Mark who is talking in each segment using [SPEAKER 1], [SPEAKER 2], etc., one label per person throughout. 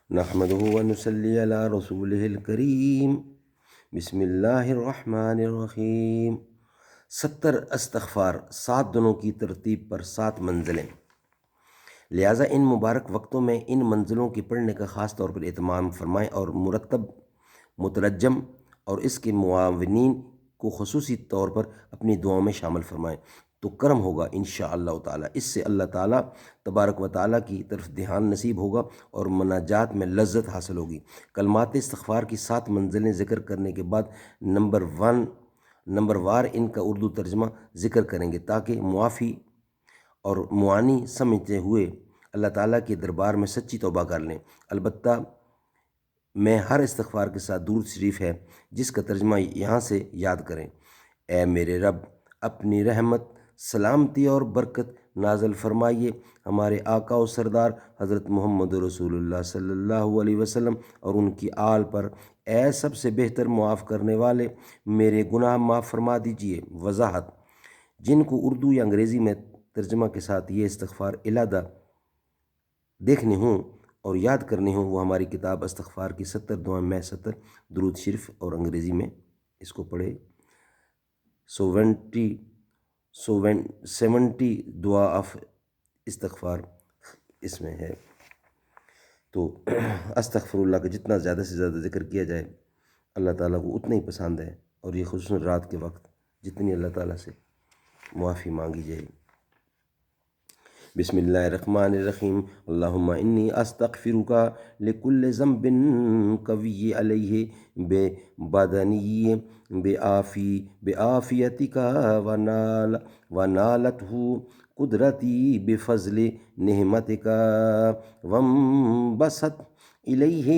[SPEAKER 1] نحمدہ ونصلی علی رسولہ الکریم، بسم اللہ الرحمن الرحیم۔ 70 استغفار 7 دنوں کی ترتیب پر 7 منزلیں، لہٰذا ان مبارک وقتوں میں ان منزلوں کی پڑھنے کا خاص طور پر اہتمام فرمائیں اور مرتب، مترجم اور اس کے معاونین کو خصوصی طور پر اپنی دعاؤں میں شامل فرمائیں تو کرم ہوگا انشاءاللہ تعالی۔ اس سے اللہ تعالیٰ تبارک و تعالیٰ کی طرف دھیان نصیب ہوگا اور مناجات میں لذت حاصل ہوگی۔ کلمات استغفار کی 7 منزلیں ذکر کرنے کے بعد نمبر وار ان کا اردو ترجمہ ذکر کریں گے تاکہ معافی اور معانی سمجھتے ہوئے اللہ تعالیٰ کے دربار میں سچی توبہ کر لیں۔ البتہ میں ہر استغفار کے ساتھ درود شریف ہے جس کا ترجمہ یہاں سے یاد کریں۔ اے میرے رب، اپنی رحمت، سلامتی اور برکت نازل فرمائیے ہمارے آقا و سردار حضرت محمد رسول اللہ صلی اللہ علیہ وسلم اور ان کی آل پر۔ اے سب سے بہتر معاف کرنے والے، میرے گناہ معاف فرما دیجیے۔ وضاحت: جن کو اردو یا انگریزی میں ترجمہ کے ساتھ یہ استغفار علیحدہ دیکھنے ہوں اور یاد کرنے ہوں وہ ہماری کتاب استغفار کی 70 دعائیں میں 70 درود شریف اور انگریزی میں اس کو پڑھے 70 دعا آف استغفار اس میں ہے۔ تو استغفر اللہ کا جتنا زیادہ سے زیادہ ذکر کیا جائے اللہ تعالیٰ کو اتنا ہی پسند ہے، اور یہ خصوصاً رات کے وقت جتنی اللہ تعالیٰ سے معافی مانگی جائے۔ بسم اللہ الرحمن الرحیم۔ اللہم انی استغفرک لکل ذنب قوی علیہ بدنی بعافیتک ونالتہ قدرتی بفضل نعمتک وانبسط الیہ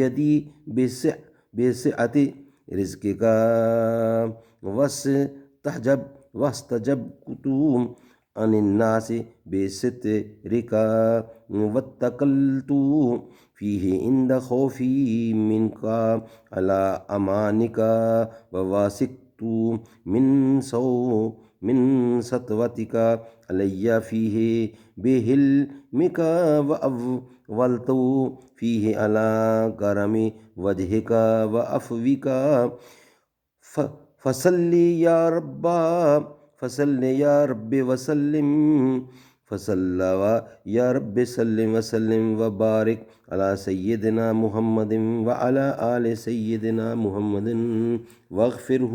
[SPEAKER 1] یدی بسعت رزقک واستجبت عن الناس بسترک واتکلت فیہ عند خوفی منک علی امانک وواسقت من سطوتک علی فیہ بحلمک واولت فیہ علی کرم وجہک وعفوک فصلی یا رب وسلم یا رب سلم وسلم وبارک علی سیدنا محمد وعلی آل سیدنا محمد واغفرہ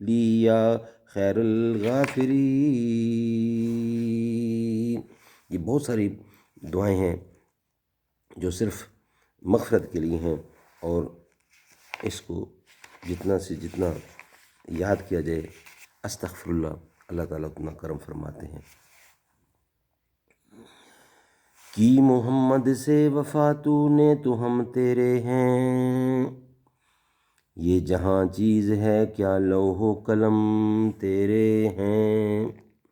[SPEAKER 1] لی یا خیر الغافرین۔ یہ بہت ساری دعائیں ہیں جو صرف مغفرت کے لیے ہیں، اور اس کو جتنا سے جتنا یاد کیا جائے استغفر اللہ، اللہ تعالیٰ اتنا کرم فرماتے ہیں۔ کی محمد سے وفا تو نے تو ہم تیرے ہیں، یہ جہاں چیز ہے کیا لوح و قلم تیرے ہیں۔